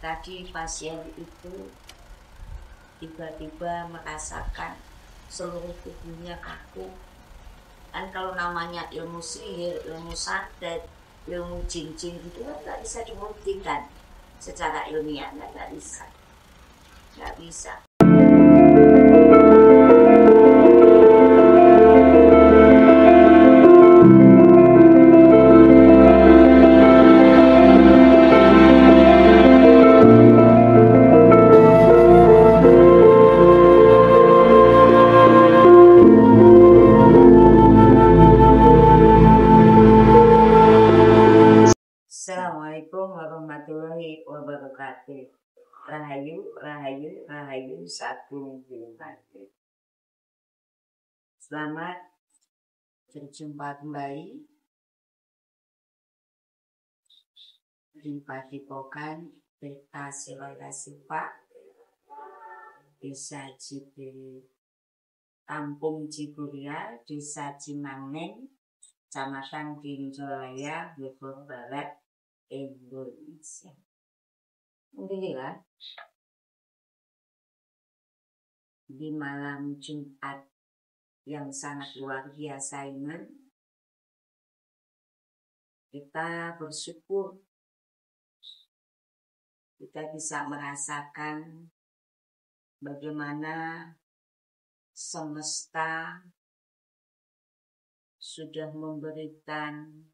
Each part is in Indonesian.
tadi pasien itu tiba-tiba merasakan seluruh tubuhnya kaku. Kan kalau namanya ilmu sihir, ilmu santet, ilmu jin-jin itu kan nggak bisa dibuktikan secara ilmiah, nggak bisa. Assalamualaikum warahmatullahi wabarakatuh. Rahayu, satu batu. Selamat berjumpa kembali di Padepokan Beta Silola Sipa, Desa Ciburi, Kampung Ciburia, Desa Cimangeng, Kecamatan Tinjolaya, Bogor Barat, Indonesia. Alhamdulillah, di malam Jumat yang sangat luar biasa ini, kita bersyukur kita bisa merasakan bagaimana semesta sudah memberikan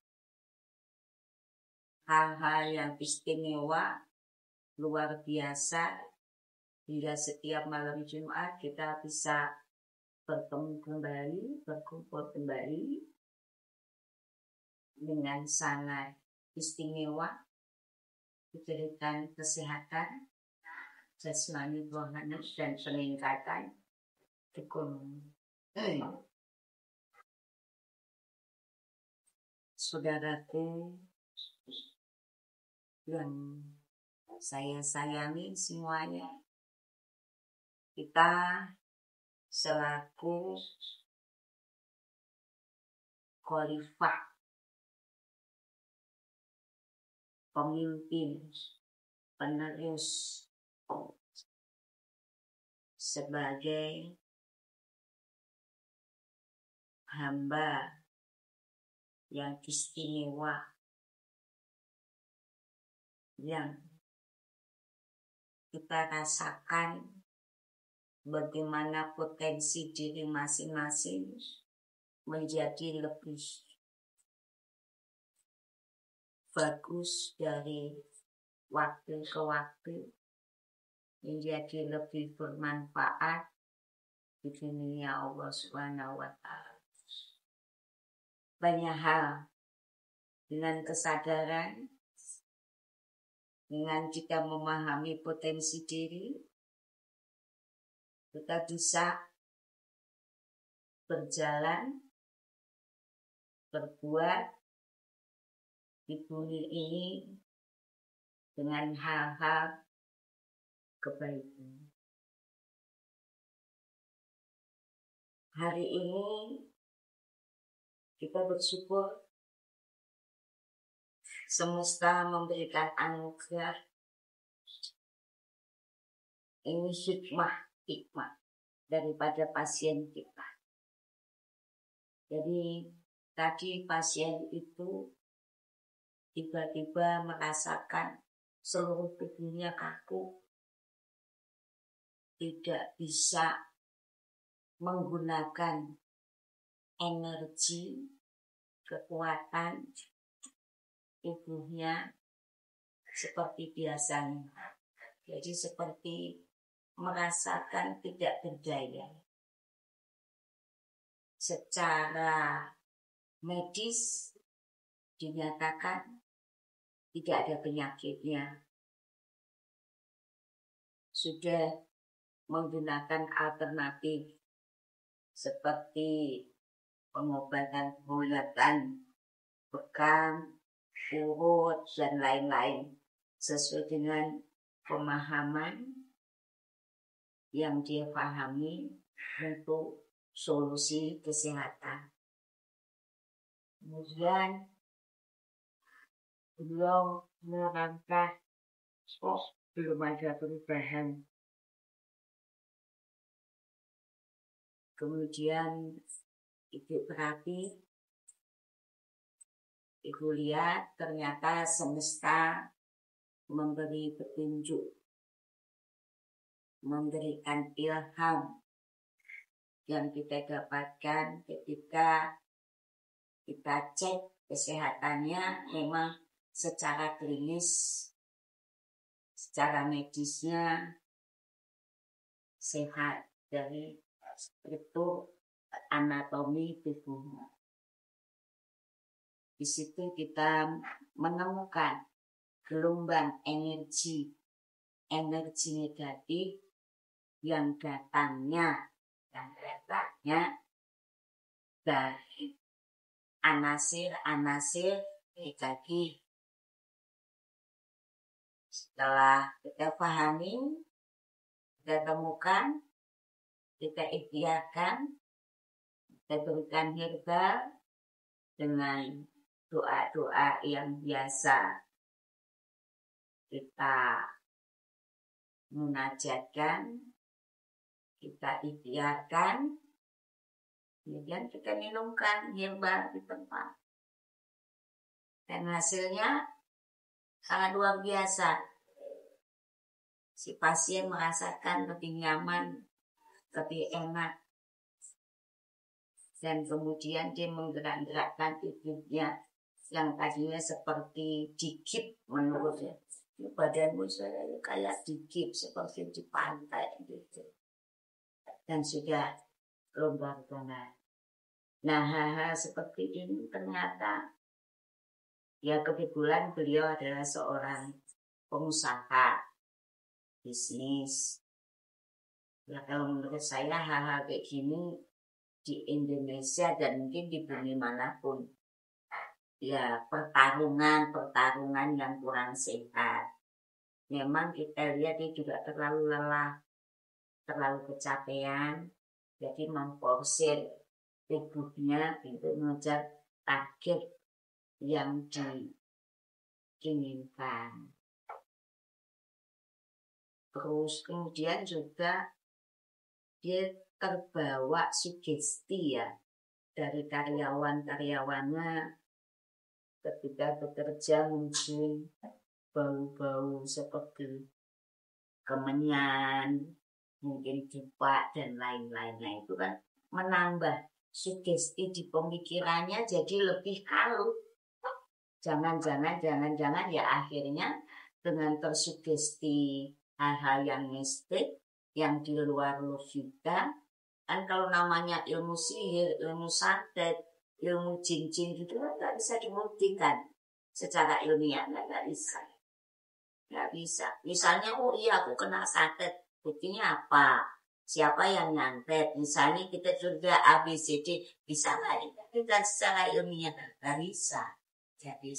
hal-hal yang istimewa, luar biasa, hingga setiap malam Jumat kita bisa bertemu kembali, berkumpul kembali dengan sangat istimewa, diberikan kesehatan, jasmani, rohani, dan peningkatan ekonomi. Saudaraku yang saya sayangi semuanya, kita selaku khalifah, pemimpin, penerus, sebagai hamba yang istimewa, yang kita rasakan bagaimana potensi diri masing-masing menjadi lebih bagus dari waktu ke waktu, menjadi lebih bermanfaat di dunia Allah Subhanahu wa Ta'ala. Banyak hal dengan kesadaran, dengan kita memahami potensi diri, kita bisa berjalan, berbuat di bumi ini dengan hal-hal kebaikan. Hari ini kita bersyukur semesta memberikan anugerah. Ini hikmah daripada pasien kita. Jadi tadi pasien itu tiba-tiba merasakan seluruh tubuhnya kaku, tidak bisa menggunakan energi, kekuatan tubuhnya seperti biasanya. Jadi seperti merasakan tidak berdaya. Secara medis dinyatakan tidak ada penyakitnya. Sudah menggunakan alternatif seperti pengobatan bekam, urut, dan lain-lain sesuai dengan pemahaman yang dia pahami untuk solusi kesehatan. Kemudian beliau merangkak belum ada perubahan. Kemudian ibu terapi, ibu lihat ternyata semesta memberi petunjuk, memberikan ilham yang kita dapatkan ketika kita cek kesehatannya. Memang secara klinis, secara medisnya sehat dari struktur anatomi tubuhnya. Di situ kita menemukan gelombang energi negatif yang datangnya dan letaknya dari anasir negatif. Setelah kita pahami, kita temukan, kita ikhtiarkan, kita berikan herbal dengan doa-doa yang biasa kita munajatkan, kita ikhtiarkan, kemudian kita minumkan herbal di tempat. Dan hasilnya sangat luar biasa. Si pasien merasakan lebih nyaman, lebih enak. Dan kemudian dia menggerak-gerakkan tubuhnya yang tadinya seperti dikip menurutnya. Badanmu saya kayak dikip seperti di pantai gitu. Dan sudah longgar-longgar. Nah, hal-hal seperti ini ternyata ya kebetulan beliau adalah seorang pengusaha bisnis. Ya kalau menurut saya hal-hal kayak gini di Indonesia dan mungkin di bumi manapun ya pertarungan yang kurang sehat. Memang kita lihat dia juga terlalu lelah, terlalu kecapean, jadi memforsir tubuhnya untuk mengejar target yang diinginkan. Terus kemudian juga dia terbawa sugesti ya dari karyawan-karyawannya ketika bekerja, mungkin bau-bau seperti kemenyan, mungkin jepak dan lain-lain. Nah itu kan menambah sugesti di pemikirannya jadi lebih kalut. Jangan-jangan ya akhirnya dengan tersugesti hal-hal yang mistik yang di luar logika. Kan kalau namanya ilmu sihir, ilmu santet, ilmu jin-jin gitu kan nggak bisa dibuktikan secara ilmiah, nggak bisa. Misalnya, oh iya aku kena santet, buktinya apa? Siapa yang nyantet? Misalnya kita sudah ABCD, bisa nggak kita secara ilmiah? Nggak bisa. Jadi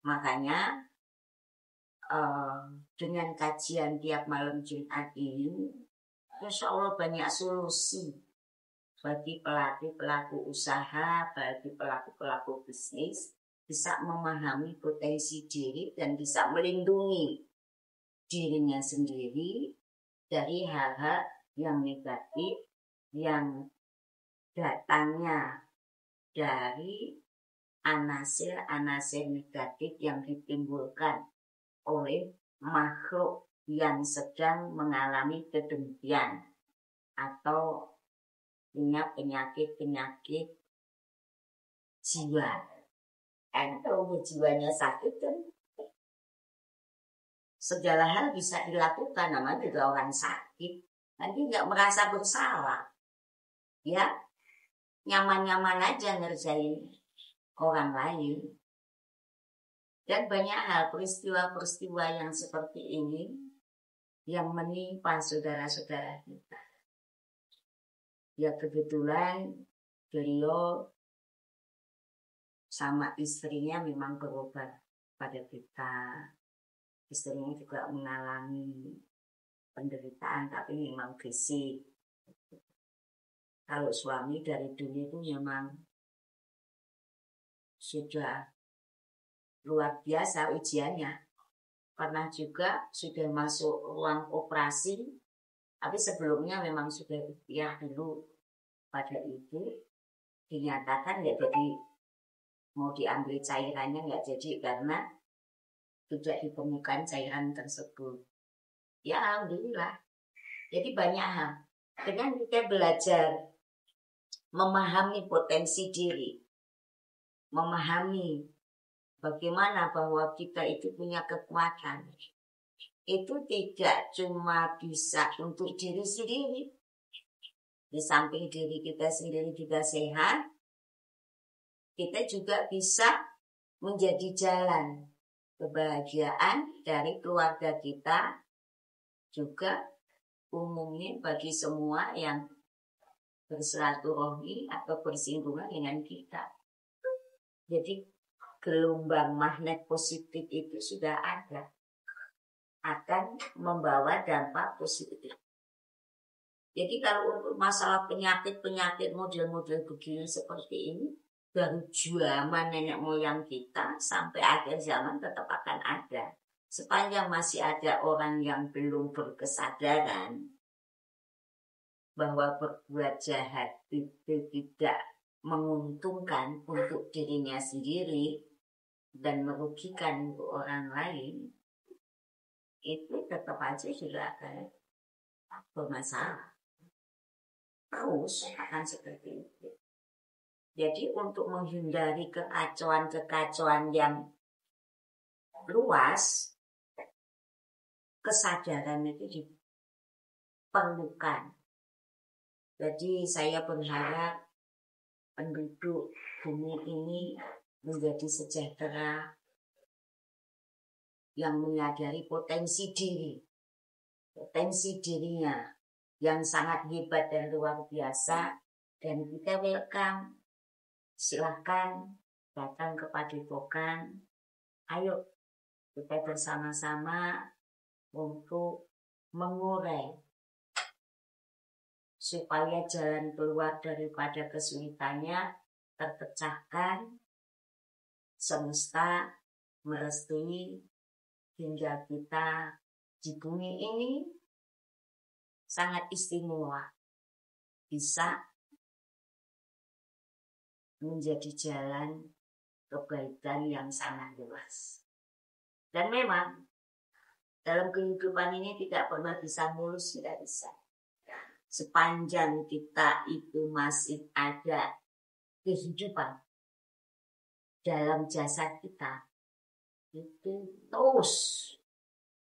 makanya dengan kajian tiap malam Jumat ini, Insya Allah banyak solusi bagi pelaku usaha, bagi pelaku bisnis, bisa memahami potensi diri dan bisa melindungi dirinya sendiri dari hal-hal yang negatif yang datangnya dari anasir negatif yang ditimbulkan oleh makhluk yang sedang mengalami kedengkian atau punya penyakit jiwa. Kalau jiwanya sakit kan segala hal bisa dilakukan, namanya juga orang sakit. Nanti nggak merasa bersalah, ya nyaman-nyaman aja ngerjain orang lain. Dan banyak hal peristiwa-peristiwa yang seperti ini yang menimpa saudara-saudara kita. Ya kebetulan beliau sama istrinya memang berobat pada kita. Istrinya juga mengalami penderitaan tapi memang fisik. Kalau suami dari dulu itu memang sudah luar biasa ujiannya. pernah juga sudah masuk ruang operasi, tapi sebelumnya memang sudah ikhtiar dulu pada ibu, dinyatakan nggak jadi, mau diambil cairannya nggak jadi karena tidak ditemukan cairan tersebut. Ya alhamdulillah. Jadi banyak hal. Dengan kita belajar memahami potensi diri, memahami bagaimana bahwa kita itu punya kekuatan, itu tidak cuma bisa untuk diri sendiri. Di samping diri kita sendiri juga sehat, kita juga bisa menjadi jalan kebahagiaan dari keluarga kita, juga umumnya bagi semua yang bersilaturahmi atau bersinggungan dengan kita. Jadi gelombang magnet positif itu sudah ada, akan membawa dampak positif. Jadi kalau untuk masalah penyakit-penyakit model-model begini seperti ini, baru zaman nenek moyang kita sampai akhir zaman tetap akan ada. Sepanjang masih ada orang yang belum berkesadaran bahwa berbuat jahat itu tidak menguntungkan untuk dirinya sendiri dan merugikan untuk orang lain, itu tetap aja juga akan bermasalah. Terus akan seperti itu. Jadi untuk menghindari kekacauan-kekacauan yang luas, kesadaran itu diperlukan. Jadi saya berharap penduduk bumi ini menjadi sejahtera, yang menyadari potensi dirinya yang sangat hebat dan luar biasa, dan kita welcome. Silahkan datang ke Padepokan. Ayo kita bersama-sama untuk mengurai supaya jalan keluar daripada kesulitannya terpecahkan, semesta merestui hingga kita di bumi ini sangat istimewa, bisa menjadi jalan kebaikan yang sangat luas. Dan memang dalam kehidupan ini tidak pernah bisa mulus, tidak bisa. Sepanjang kita itu masih ada kehidupan dalam jasad kita, itu terus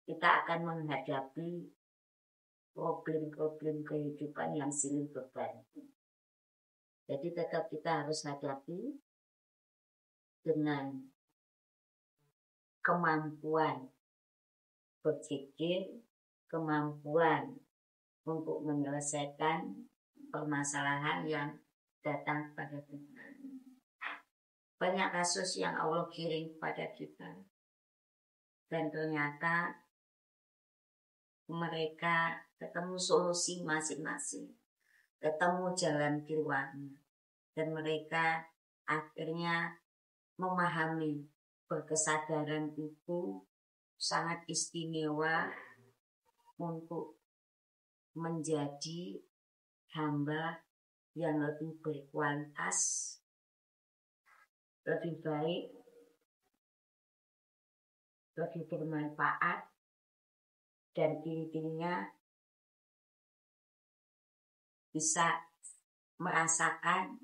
kita akan menghadapi problem-problem kehidupan yang silih berganti. Jadi tetap kita harus hadapi dengan kemampuan berpikir, kemampuan untuk menyelesaikan permasalahan yang datang pada kita. Banyak kasus yang Allah kirim pada kita, dan ternyata mereka ketemu solusi masing-masing, ketemu jalan keluarnya, dan mereka akhirnya memahami berkesadaran itu sangat istimewa untuk menjadi hamba yang lebih berkualitas, lebih baik, lebih bermanfaat, dan intinya bisa merasakan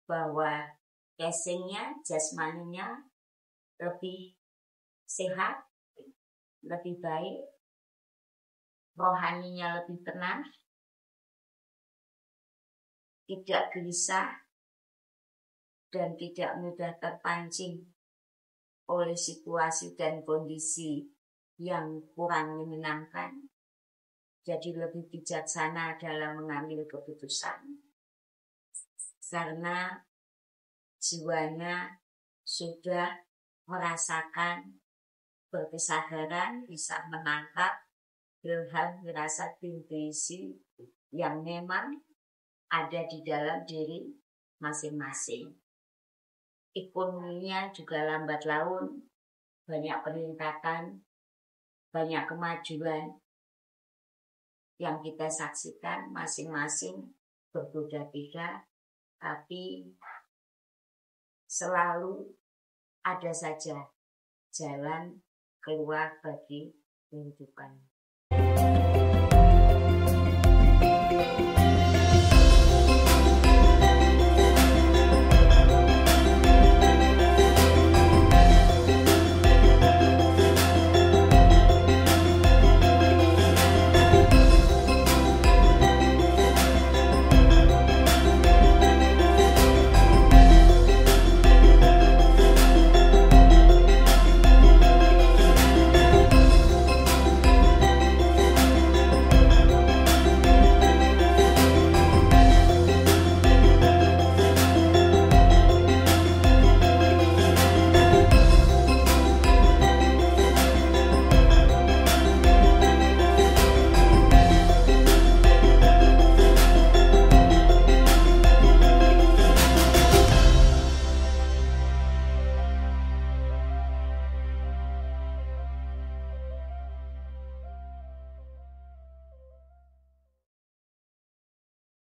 bahwa casingnya, jasmaninya lebih sehat, lebih baik, rohaninya lebih tenang, tidak gelisah, dan tidak mudah terpancing oleh situasi dan kondisi yang kurang menyenangkan. Jadi lebih bijaksana dalam mengambil keputusan, karena jiwanya sudah merasakan berkesadaran, bisa menangkap ilham, firasat, intuisi yang memang ada di dalam diri masing-masing. Ekonominya juga lambat laun banyak peningkatan, banyak kemajuan yang kita saksikan, masing-masing berbeda-beda, tapi selalu ada saja jalan keluar bagi kehidupan.